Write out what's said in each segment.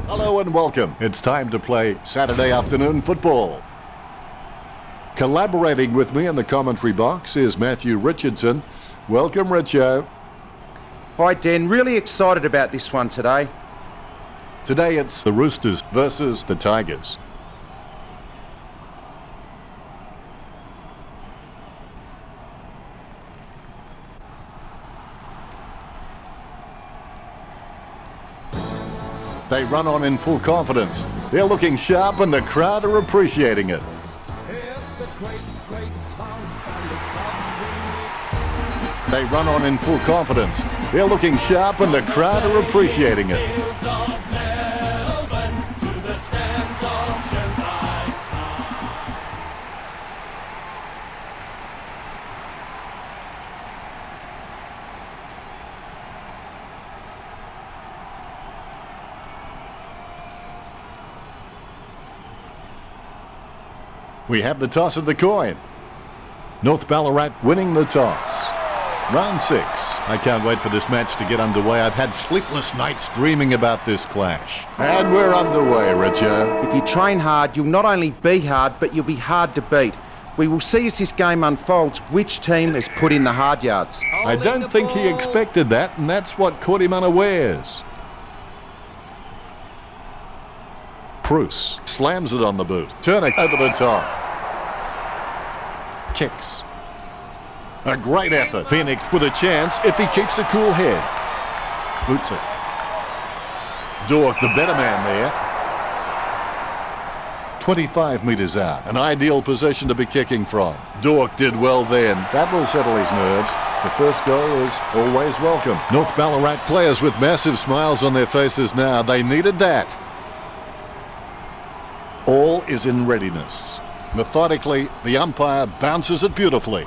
Hello and welcome. It's time to play Saturday afternoon football. Collaborating with me in the commentary box is Matthew Richardson. Welcome, Richo. Hi, Dan. Really excited about this one today. Today it's the Roosters versus the Tigers. They run on in full confidence. They're looking sharp and the crowd are appreciating it. They run on in full confidence. They're looking sharp and the crowd are appreciating it. We have the toss of the coin. North Ballarat winning the toss. Round 6. I can't wait for this match to get underway. I've had sleepless nights dreaming about this clash. And we're underway, Richard. If you train hard, you'll not only be hard, but you'll be hard to beat. We will see as this game unfolds which team has put in the hard yards. I don't think he expected that, and that's what caught him unawares. Bruce slams it on the boot. Turner over the top. Kicks. A great effort. Phoenix with a chance if he keeps a cool head. Boots it. Dork, the better man there. 25 metres out. An ideal position to be kicking from. Dork did well then. That will settle his nerves. The first goal is always welcome. North Ballarat players with massive smiles on their faces now. They needed that. All is in readiness. Methodically, the umpire bounces it beautifully.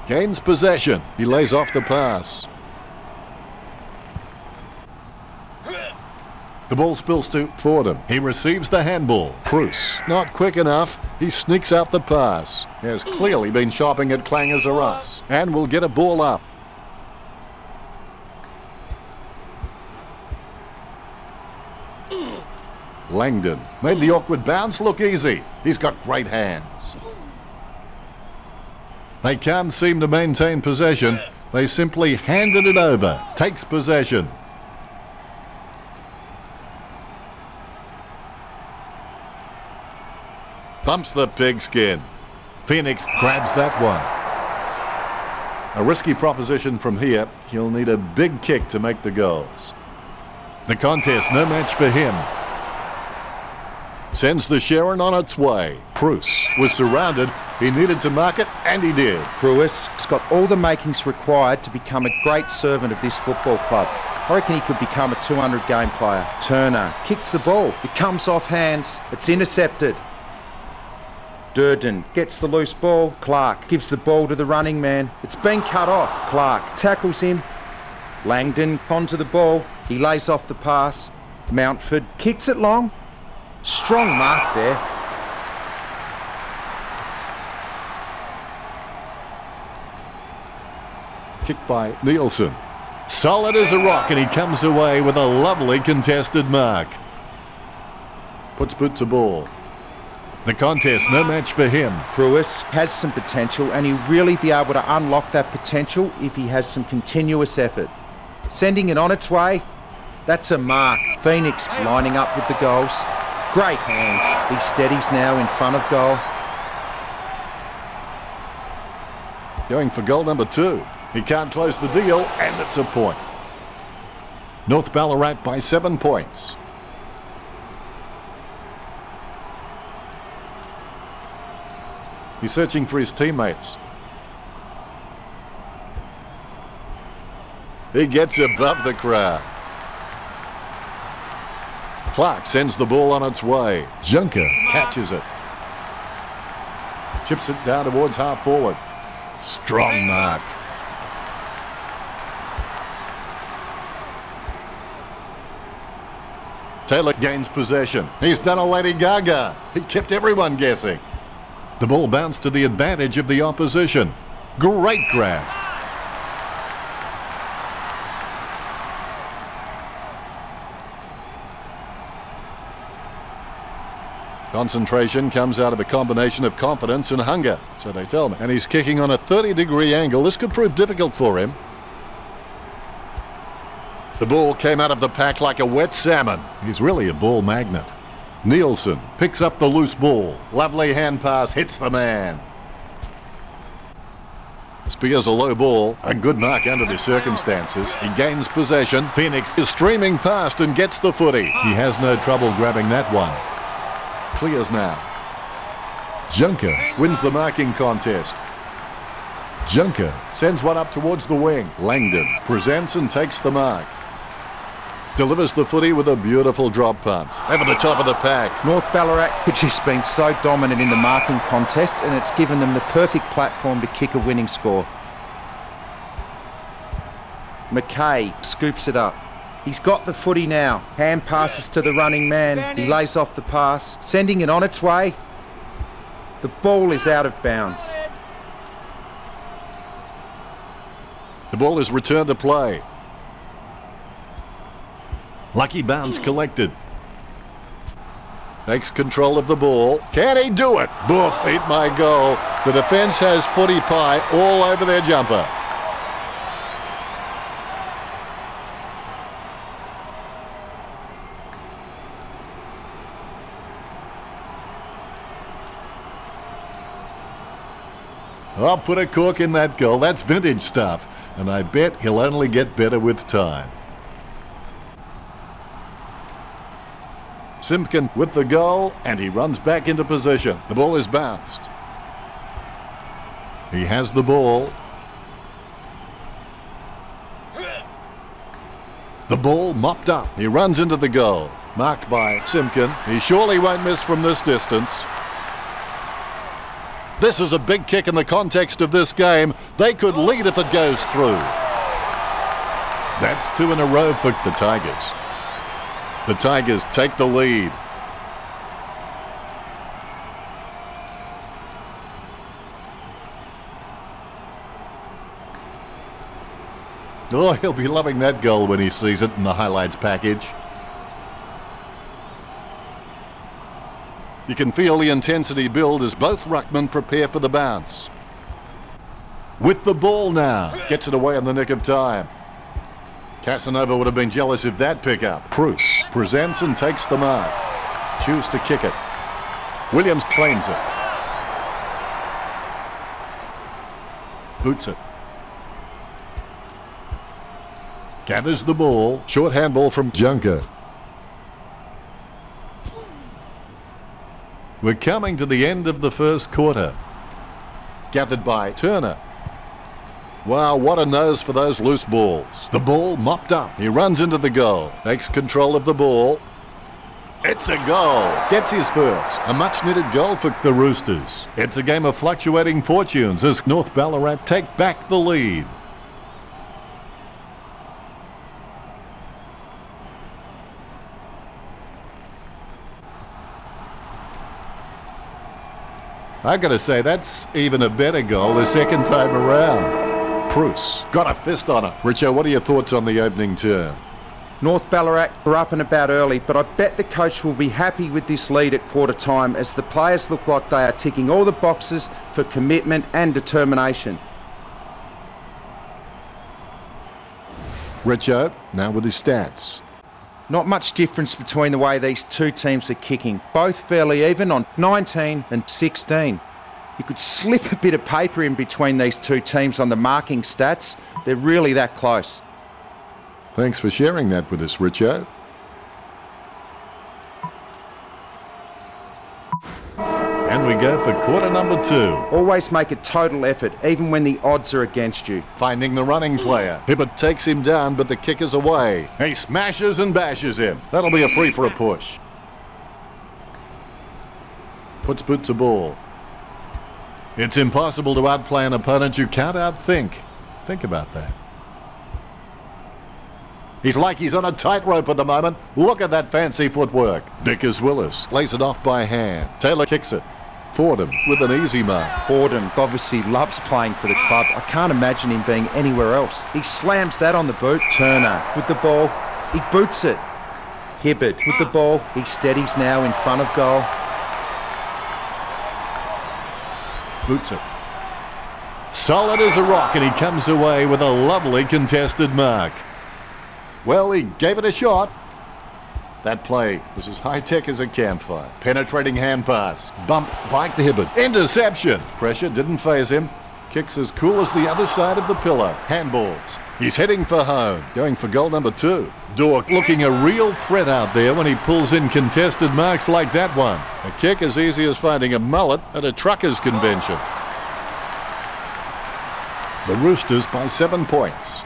Gains possession. He lays off the pass. The ball spills to Fordham. He receives the handball. Bruce, not quick enough. He sneaks out the pass. He has clearly been shopping at Clangers or Us and will get a ball up. Langdon made the awkward bounce look easy. He's got great hands. They can't seem to maintain possession. They simply handed it over. Takes possession. Thumps the pigskin. Phoenix grabs that one. A risky proposition from here. He'll need a big kick to make the goals. The contest, no match for him. Sends the Sharon on its way. Bruce was surrounded. He needed to mark it, and he did. Bruce has got all the makings required to become a great servant of this football club. I reckon he could become a 200-game player. Turner kicks the ball. It comes off hands. It's intercepted. Durden gets the loose ball. Clark gives the ball to the running man. It's been cut off. Clark tackles him. Langdon onto the ball. He lays off the pass. Mountford kicks it long. Strong mark there. Kicked by Nielsen. Solid as a rock, and he comes away with a lovely contested mark. Puts boot to ball. The contest, no match for him. Pruis has some potential, and he'll really be able to unlock that potential if he has some continuous effort. Sending it on its way. That's a mark. Phoenix lining up with the goals. Great hands. He steadies now in front of goal. Going for goal number 2. He can't close the deal, and it's a point. North Ballarat by 7 points. He's searching for his teammates. He gets above the crowd. Clark sends the ball on its way. Junker catches it. Chips it down towards half forward. Strong mark. Taylor gains possession. He's done a Lady Gaga. He kept everyone guessing. The ball bounced to the advantage of the opposition. Great grab. Concentration comes out of a combination of confidence and hunger, so they tell me. And he's kicking on a 30-degree angle. This could prove difficult for him. The ball came out of the pack like a wet salmon. He's really a ball magnet. Nielsen picks up the loose ball. Lovely hand pass, hits the man. Spears a low ball, a good mark under the circumstances. He gains possession. Phoenix is streaming past and gets the footy. He has no trouble grabbing that one. Clears now. Junker wins the marking contest. Junker sends one up towards the wing. Langdon presents and takes the mark. Delivers the footy with a beautiful drop punt. Over the top of the pack. North Ballarat have just been so dominant in the marking contest, and it's given them the perfect platform to kick a winning score. McKay scoops it up. He's got the footy now. Hand passes to the running man. He lays off the pass, sending it on its way. The ball is out of bounds. The ball is returned to play. Lucky bounce collected. Takes control of the ball. Can he do it? Boof, eat my goal. The defence has footy pie all over their jumper. I'll put a cork in that goal. That's vintage stuff. And I bet he'll only get better with time. Simpkin with the goal, and he runs back into position. The ball is bounced. He has the ball. The ball mopped up. He runs into the goal. Marked by Simpkin. He surely won't miss from this distance. This is a big kick in the context of this game. They could lead if it goes through. That's 2 in a row for the Tigers. The Tigers take the lead. Oh, he'll be loving that goal when he sees it in the highlights package. You can feel the intensity build as both ruckmen prepare for the bounce. With the ball now. Gets it away in the nick of time. Casanova would have been jealous of that pickup. Bruce presents and takes the mark. Choose to kick it. Williams claims it. Boots it. Gathers the ball. Short handball from Junker. We're coming to the end of the first quarter. Gathered by Turner. Wow, what a nose for those loose balls. The ball mopped up. He runs into the goal. Takes control of the ball. It's a goal. Gets his first. A much-needed goal for the Roosters. It's a game of fluctuating fortunes as North Ballarat take back the lead. I've got to say, that's even a better goal the second time around. Bruce got a fist on it. Richo, what are your thoughts on the opening term? North Ballarat were up and about early, but I bet the coach will be happy with this lead at quarter time as the players look like they are ticking all the boxes for commitment and determination. Richo, now with his stats. Not much difference between the way these two teams are kicking. Both fairly even on 19 and 16. You could slip a bit of paper in between these two teams on the marking stats. They're really that close. Thanks for sharing that with us, Richo. And we go for quarter number 2. Always make a total effort, even when the odds are against you. Finding the running player. Hibbert takes him down, but the kick is away. He smashes and bashes him. That'll be a free for a push. Puts boot to ball. It's impossible to outplay an opponent you can't outthink. Think about that. He's like he's on a tightrope at the moment. Look at that fancy footwork. Vickers-Willis lays it off by hand. Taylor kicks it. Fordham with an easy mark. Fordham obviously loves playing for the club. I can't imagine him being anywhere else. He slams that on the boot. Turner with the ball. He boots it. Hibbert with the ball. He steadies now in front of goal. boots it. Solid as a rock, and he comes away with a lovely contested mark. Well, he gave it a shot. That play was as high-tech as a campfire. Penetrating hand pass. Bump by the Hibbert. Interception. Pressure didn't faze him. Kicks as cool as the other side of the pillar. Handballs. He's heading for home. Going for goal number 2. Dork looking a real threat out there when he pulls in contested marks like that one. A kick as easy as finding a mullet at a truckers' convention. The Roosters by 7 points.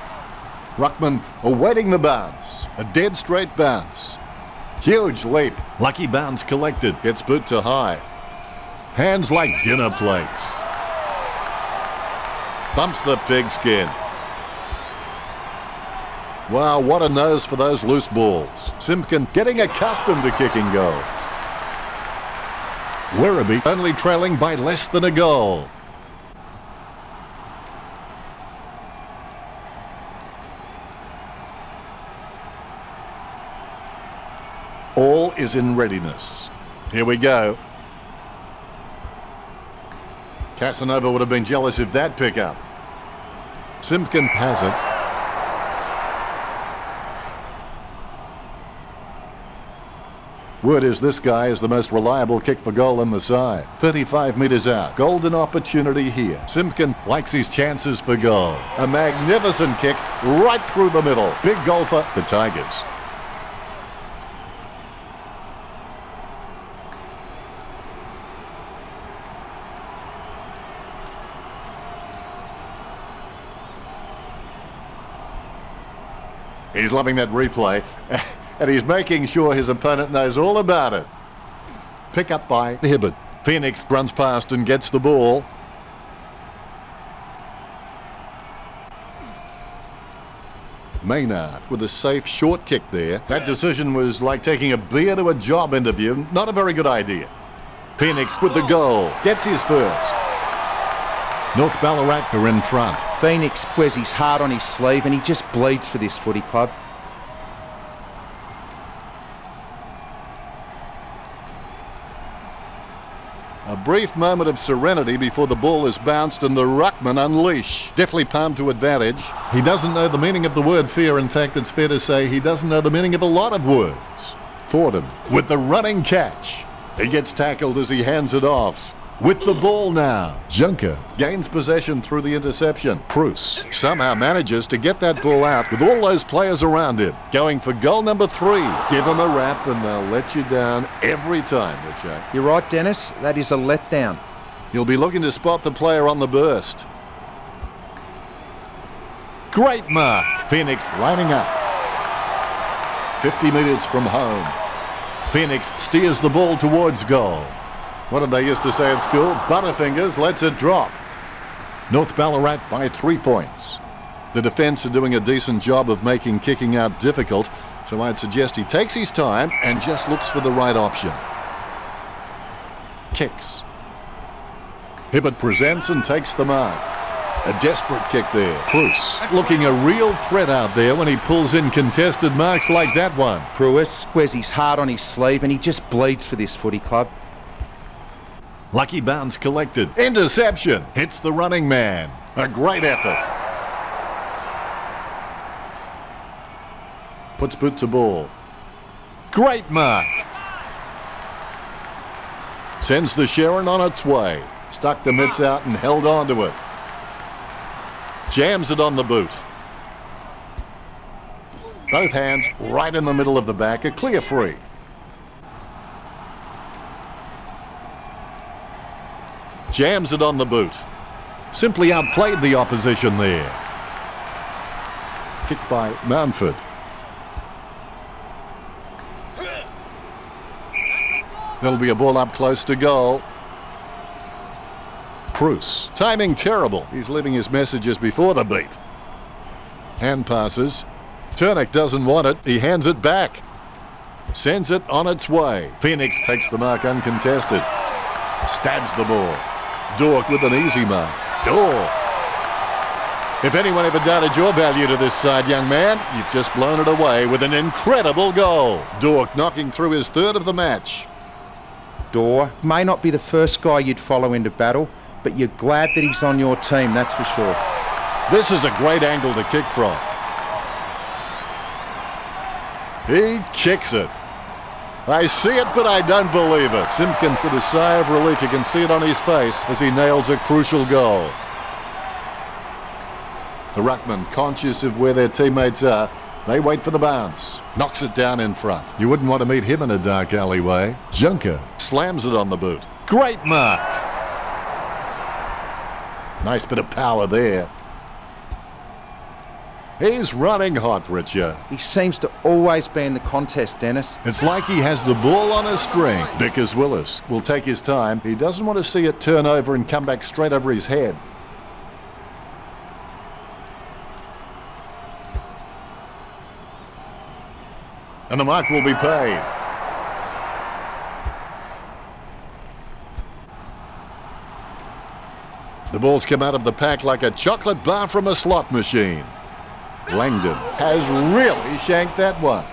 Ruckman awaiting the bounce. A dead straight bounce. Huge leap. Lucky bounce collected. Gets boot to high. Hands like dinner plates. Bumps the pigskin. Wow, what a nose for those loose balls. Simpkin getting accustomed to kicking goals. Werribee only trailing by less than a goal. All is in readiness. Here we go. Casanova would have been jealous of that pickup. Simpkin has it. Word is this guy is the most reliable kick for goal in the side. 35 metres out. Golden opportunity here. Simpkin likes his chances for goal. A magnificent kick right through the middle. Big goal for the Tigers. He's loving that replay, and he's making sure his opponent knows all about it. Pick up by the Hibbert. Phoenix runs past and gets the ball. Maynard with a safe short kick there. That decision was like taking a beer to a job interview. Not a very good idea. Phoenix with the goal. Gets his first. North Ballarat are in front. Phoenix wears his heart on his sleeve and he just bleeds for this footy club. A brief moment of serenity before the ball is bounced and the ruckman unleash. Definitely palmed to advantage. He doesn't know the meaning of the word fear. In fact, it's fair to say he doesn't know the meaning of a lot of words. Fordham with the running catch. He gets tackled as he hands it off. With the ball now, Junker gains possession through the interception. Bruce somehow manages to get that ball out with all those players around him. Going for goal number 3. Give them a wrap and they'll let you down every time, Richard. You're right, Dennis. That is a letdown. He'll be looking to spot the player on the burst. Great mark. Phoenix lining up. 50 metres from home. Phoenix steers the ball towards goal. What did they used to say at school? Butterfingers lets it drop. North Ballarat by 3 points. The defence are doing a decent job of making kicking out difficult, so I'd suggest he takes his time and just looks for the right option. Kicks. Hibbert presents and takes the mark. A desperate kick there. Bruce looking a real threat out there when he pulls in contested marks like that one. Pruis wears his heart on his sleeve and he just bleeds for this footy club. Lucky bounce collected. Interception. Hits the running man. A great effort. Puts boot to ball. Great mark. Sends the Sharon on its way. Stuck the mitts out and held on to it. Jams it on the boot. Both hands right in the middle of the back. A clear free. Jams it on the boot. Simply outplayed the opposition there. Kicked by Mountford. There'll be a ball up close to goal. Bruce. Timing terrible. He's leaving his messages before the beep. Hand passes. Turnick doesn't want it. He hands it back. Sends it on its way. Phoenix takes the mark uncontested. Stabs the ball. Dork with an easy mark. Dork. If anyone ever doubted your value to this side, young man, you've just blown it away with an incredible goal. Dork knocking through his 3rd of the match. Dork may not be the first guy you'd follow into battle, but you're glad that he's on your team, that's for sure. This is a great angle to kick from. He kicks it. I see it, but I don't believe it. Simpkin with a sigh of relief. You can see it on his face as he nails a crucial goal. The ruckman, conscious of where their teammates are, they wait for the bounce. Knocks it down in front. You wouldn't want to meet him in a dark alleyway. Junker slams it on the boot. Great mark. Nice bit of power there. He's running hot, Richard. He seems to always be in the contest, Dennis. It's like he has the ball on a string. Vickers Willis will take his time. He doesn't want to see it turn over and come back straight over his head. And the mark will be paid. The ball's come out of the pack like a chocolate bar from a slot machine. Langdon has really shanked that one.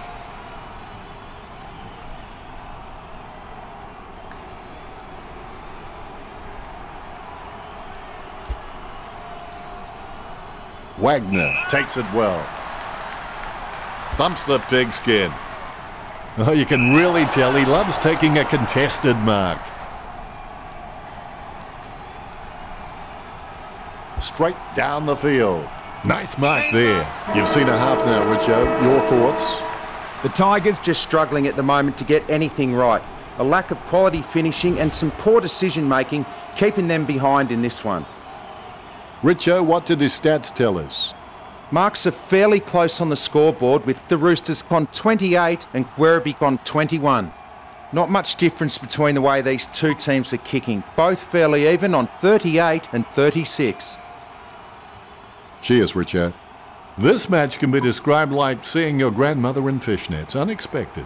Wagner takes it well. Thumps the pigskin. Oh, you can really tell he loves taking a contested mark. Straight down the field. Nice mark there. You've seen a half now, Richo. Your thoughts? The Tigers just struggling at the moment to get anything right. A lack of quality finishing and some poor decision making keeping them behind in this one. Richo, what did the stats tell us? Marks are fairly close on the scoreboard with the Roosters on 28 and Werribee on 21. Not much difference between the way these two teams are kicking. Both fairly even on 38 and 36. Cheers, Richard. This match can be described like seeing your grandmother in fishnets. Unexpected.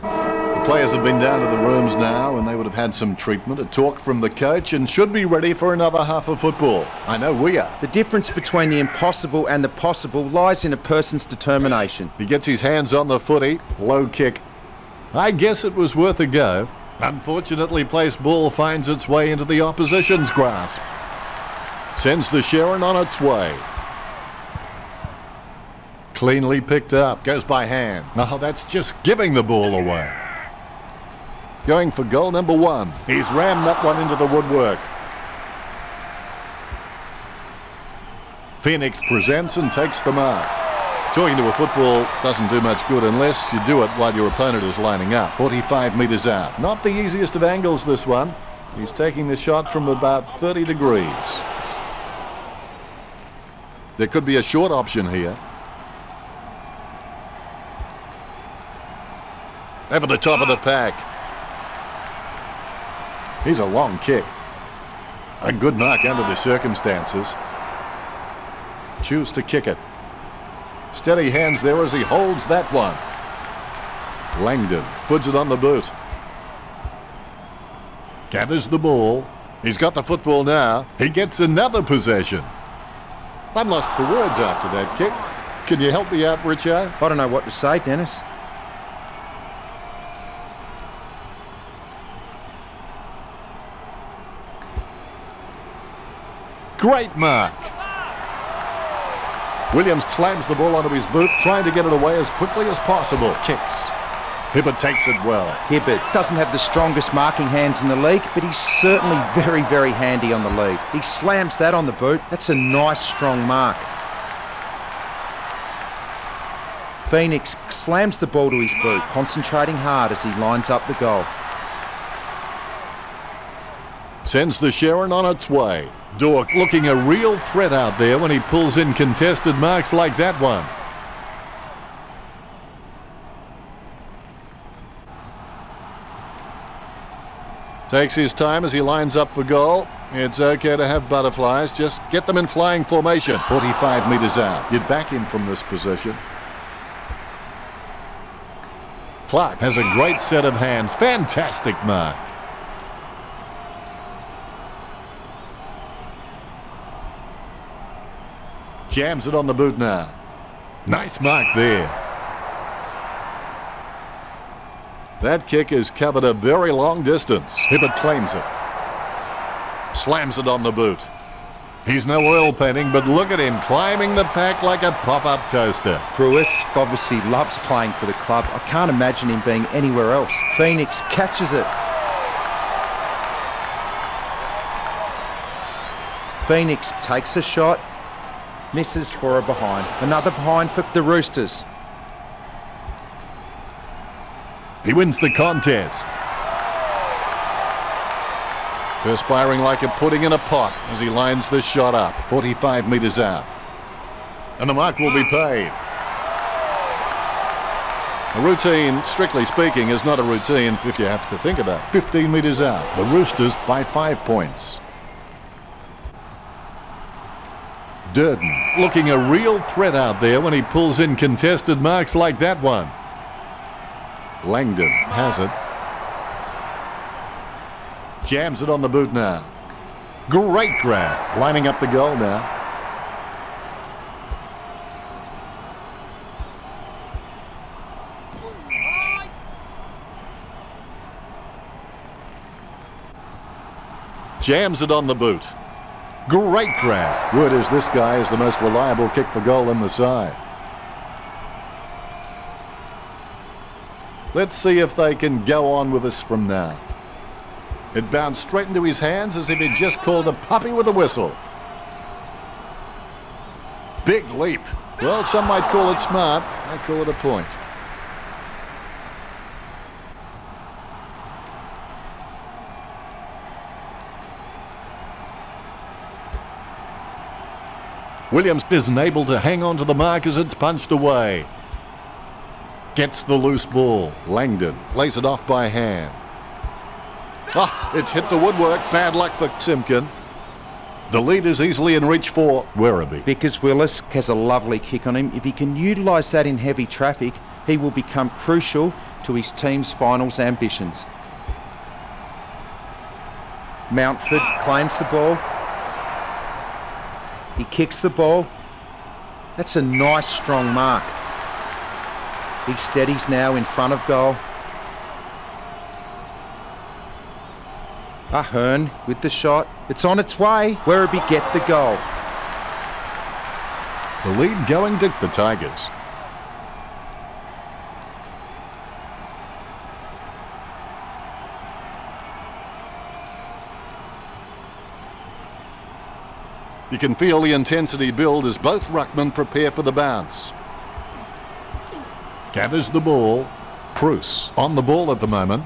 The players have been down to the rooms now and they would have had some treatment, a talk from the coach, and should be ready for another half of football. I know we are. The difference between the impossible and the possible lies in a person's determination. He gets his hands on the footy. Low kick. I guess it was worth a go. Unfortunately, placed ball finds its way into the opposition's grasp. Sends the Sharon on its way. Cleanly picked up. Goes by hand. Oh, that's just giving the ball away. Going for goal number 1. He's rammed that one into the woodwork. Phoenix presents and takes the mark. Talking to a football doesn't do much good unless you do it while your opponent is lining up. 45 metres out. Not the easiest of angles, this one. He's taking the shot from about 30 degrees. There could be a short option here. Over the top of the pack. Here's a long kick. A good mark under the circumstances. Choose to kick it. Steady hands there as he holds that one. Langdon puts it on the boot. Gathers the ball. He's got the football now. He gets another possession. I'm lost for words after that kick. Can you help me out, Richo? I don't know what to say, Dennis. Great mark. Williams slams the ball onto his boot, trying to get it away as quickly as possible. Kicks. Hibbert takes it well. Hibbert doesn't have the strongest marking hands in the league, but he's certainly very, very handy on the lead. He slams that on the boot. That's a nice, strong mark. Phoenix slams the ball to his boot, concentrating hard as he lines up the goal. Sends the Sharon on its way. Dork looking a real threat out there when he pulls in contested marks like that one. Takes his time as he lines up for goal. It's okay to have butterflies, just get them in flying formation. 45 metres out. You'd back him from this position. Clark has a great set of hands. Fantastic mark. Jams it on the boot now. Nice mark there. That kick has covered a very long distance. Hibbert claims it. Slams it on the boot. He's no oil painting, but look at him climbing the pack like a pop-up toaster. Pruis obviously loves playing for the club. I can't imagine him being anywhere else. Phoenix catches it. Phoenix takes a shot, misses for a behind. Another behind for the Roosters. He wins the contest. Perspiring like a pudding in a pot as he lines the shot up, 45 metres out. And the mark will be paid. A routine, strictly speaking, is not a routine if you have to think about it. 15 metres out. The Roosters by 5 points. Durden looking a real threat out there when he pulls in contested marks like that one. Langdon has it. Jams it on the boot now. Great grab. Lining up the goal now. Jams it on the boot. Great grab. Word is this guy is the most reliable kick for goal in the side. Let's see if they can go on with this from now. It bounced straight into his hands as if he'd just called a puppy with a whistle. Big leap. Well, some might call it smart. I call it a point. Williams isn't able to hang on to the mark as it's punched away. Gets the loose ball. Langdon plays it off by hand. It's hit the woodwork. Bad luck for Simpkin. The lead is easily in reach for Werribee. Because Willis has a lovely kick on him. If he can utilise that in heavy traffic, he will become crucial to his team's finals ambitions. Mountford claims the ball. He kicks the ball. That's a nice strong mark. He steadies now in front of goal. Ahern with the shot. It's on its way. Werribee get the goal. The lead going to the Tigers. You can feel the intensity build as both ruckmen prepare for the bounce. Gathers the ball. Pruis on the ball at the moment.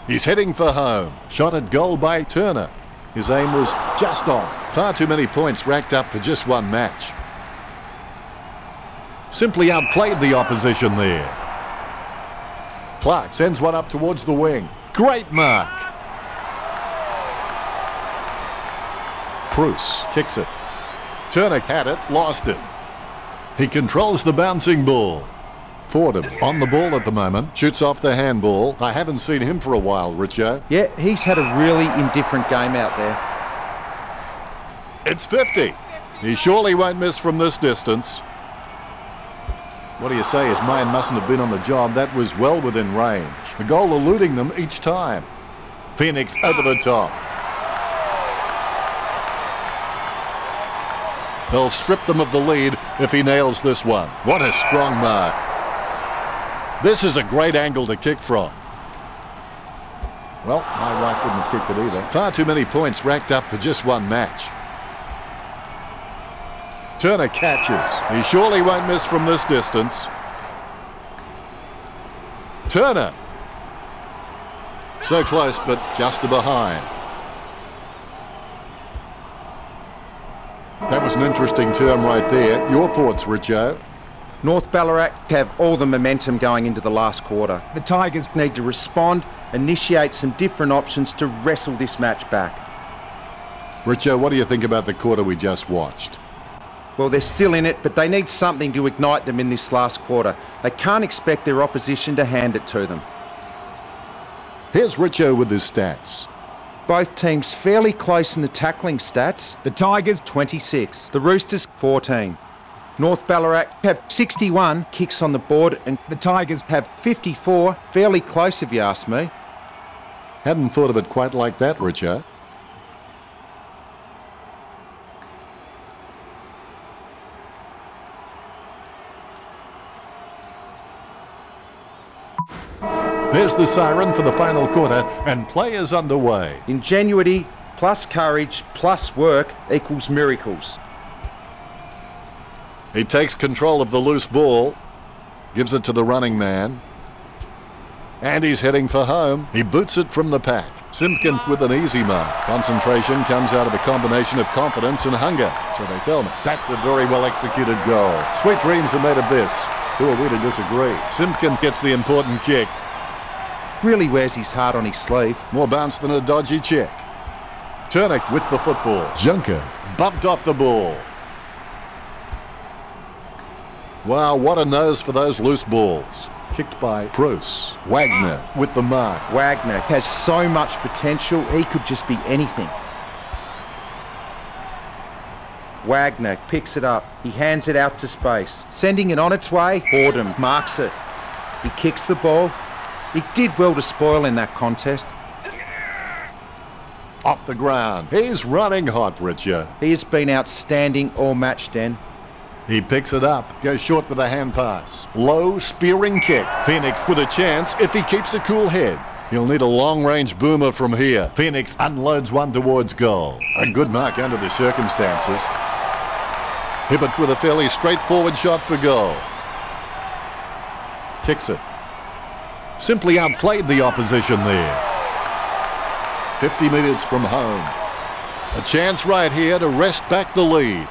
He's heading for home. Shot at goal by Turner. His aim was just off. Far too many points racked up for just one match. Simply outplayed the opposition there. Clark sends one up towards the wing. Great mark. Pruis kicks it. Turner had it, lost it. He controls the bouncing ball. Fordham on the ball at the moment. Shoots off the handball. I haven't seen him for a while, Richo. Yeah, he's had a really indifferent game out there. It's 50. He surely won't miss from this distance. What do you say? His mind mustn't have been on the job. That was well within range. The goal eluding them each time. Phoenix over the top. They'll strip them of the lead if he nails this one. What a strong mark. This is a great angle to kick from. Well, my wife wouldn't have kicked it either. Far too many points racked up for just one match. Turner catches. He surely won't miss from this distance. Turner. So close, but just a behind. That was an interesting term right there. Your thoughts, Richo? North Ballarat have all the momentum going into the last quarter. The Tigers need to respond, initiate some different options to wrestle this match back. Richo, what do you think about the quarter we just watched? Well, they're still in it, but they need something to ignite them in this last quarter. They can't expect their opposition to hand it to them. Here's Richo with his stats. Both teams fairly close in the tackling stats. The Tigers 26, the Roosters 14. North Ballarat have 61 kicks on the board and the Tigers have 54. Fairly close if you ask me. Hadn't thought of it quite like that, Richard. There's the siren for the final quarter and play is underway. Ingenuity plus courage plus work equals miracles. He takes control of the loose ball, gives it to the running man, and he's heading for home. He boots it from the pack. Simpkin with an easy mark. Concentration comes out of a combination of confidence and hunger, so they tell me. That's a very well executed goal. Sweet dreams are made of this. Who are we to disagree? Simpkin gets the important kick. Really wears his heart on his sleeve. More bounce than a dodgy check. Turnick with the football. Junker bumped off the ball. Wow, what a nose for those loose balls. Kicked by Bruce. Wagner with the mark. Wagner has so much potential, he could just be anything. Wagner picks it up. He hands it out to space. Sending it on its way, Boredom marks it. He kicks the ball. He did well to spoil in that contest. Off the ground. He's running hot, Richard. He has been outstanding all match, Den. He picks it up, goes short with a hand pass. Low, spearing kick. Phoenix with a chance if he keeps a cool head. He'll need a long-range boomer from here. Phoenix unloads one towards goal. A good mark under the circumstances. Hibbert with a fairly straightforward shot for goal. Kicks it. Simply outplayed the opposition there. 50 metres from home. A chance right here to wrest back the lead.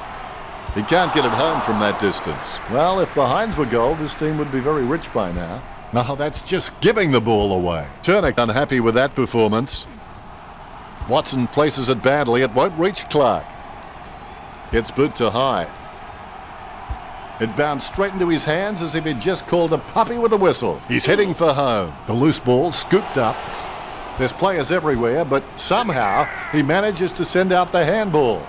He can't get it home from that distance. Well, if the Hinds were goal, this team would be very rich by now. No, that's just giving the ball away. Turnick unhappy with that performance. Watson places it badly. It won't reach Clark. Gets boot to high. It bounced straight into his hands as if he'd just called a puppy with a whistle. He's heading for home. The loose ball scooped up. There's players everywhere, but somehow he manages to send out the handball.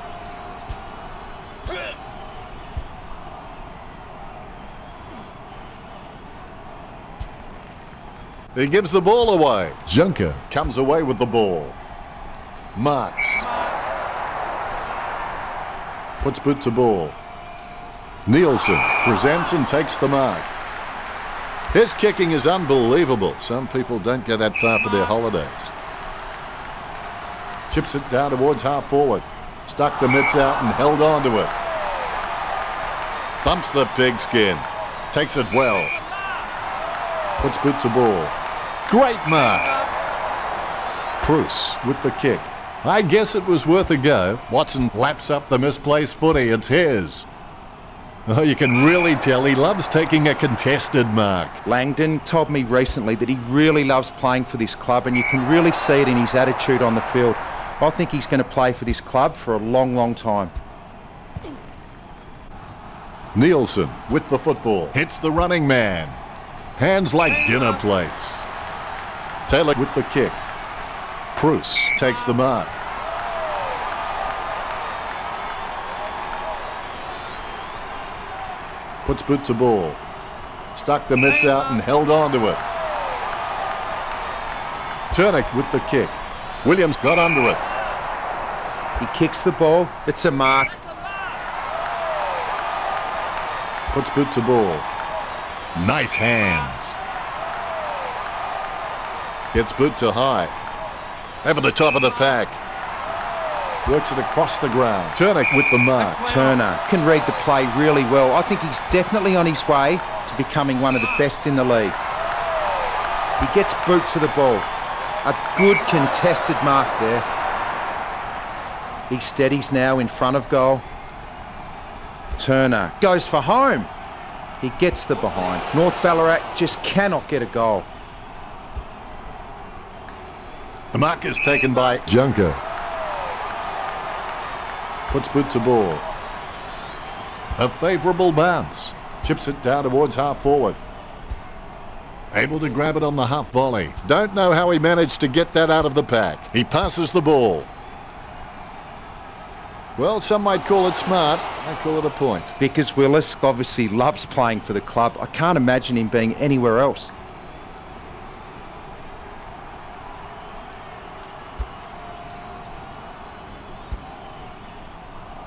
He gives the ball away. Junker comes away with the ball. Marks. Puts boot to ball. Nielsen presents and takes the mark. His kicking is unbelievable. Some people don't go that far for their holidays. Chips it down towards half forward. Stuck the mitts out and held on to it. Bumps the pigskin. Takes it well. Puts boot to ball. Great mark. Bruce with the kick. I guess it was worth a go. Watson laps up the misplaced footy. It's his. Oh, you can really tell he loves taking a contested mark. Langdon told me recently that he really loves playing for this club, and you can really see it in his attitude on the field. I think he's going to play for this club for a long, long time. Nielsen with the football. Hits the running man. Hands like dinner plates. Taylor with the kick. Bruce takes the mark. Puts boot to ball. Stuck the mitts out and held on to it. Turnick with the kick. Williams got under it. He kicks the ball. It's a mark. Puts boot to ball. Nice hands. Gets boot to high. Over the top of the pack. Works it across the ground. Turnick with the mark. Turner can read the play really well. I think he's definitely on his way to becoming one of the best in the league. He gets boot to the ball. A good contested mark there. He steadies now in front of goal. Turner goes for home. He gets the behind. North Ballarat just cannot get a goal. The mark is taken by Junker. Puts boot to ball. A favourable bounce. Chips it down towards half forward. Able to grab it on the half volley. Don't know how he managed to get that out of the pack. He passes the ball. Well, some might call it smart. I call it a point. Vickers Willis obviously loves playing for the club. I can't imagine him being anywhere else.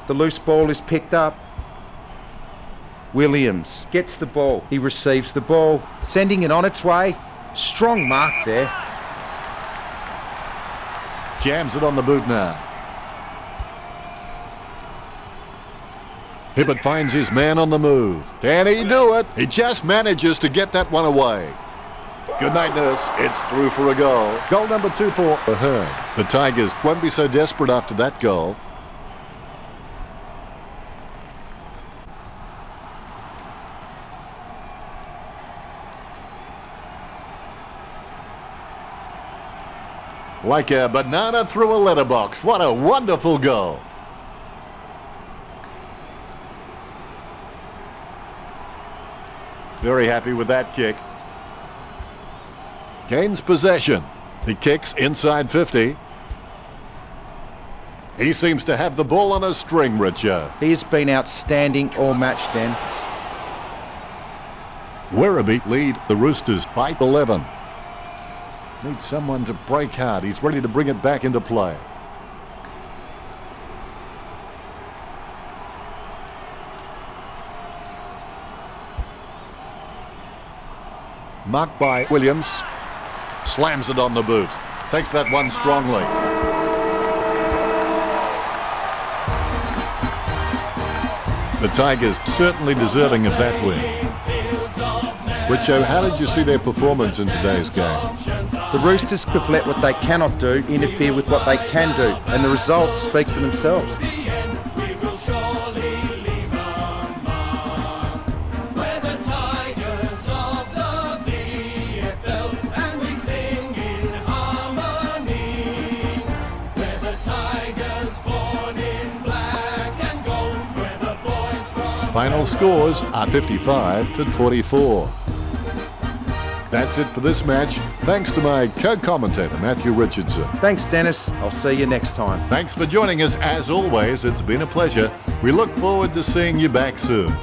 The loose ball is picked up. Williams gets the ball. He receives the ball, sending it on its way. Strong mark there. Jams it on the boot now. Hibbert finds his man on the move. Can he do it? He just manages to get that one away. Good night, nurse. It's through for a goal. Goal number 2 for her. The Tigers won't be so desperate after that goal. Like a banana through a letterbox. What a wonderful goal. Very happy with that kick. Gains possession. He kicks inside 50. He seems to have the ball on a string, Richard. He has been outstanding all match, Dan. Werribee lead the Roosters by 11. Needs someone to break hard. He's ready to bring it back into play. Marked by Williams. Slams it on the boot. Takes that one strongly. The Tigers certainly deserving of that win. Richo, how did you see their performance in today's game? The Roosters have let what they cannot do interfere with what they can do, and the results speak for themselves. Final scores are 55-44. That's it for this match. Thanks to my co-commentator, Matthew Richardson. Thanks, Dennis. I'll see you next time. Thanks for joining us. As always, it's been a pleasure. We look forward to seeing you back soon.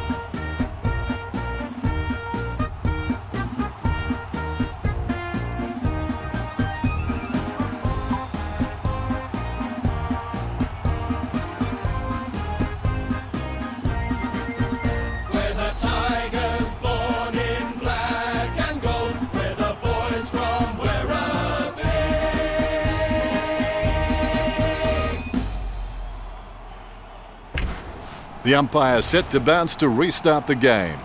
The umpire set to bounce to restart the game.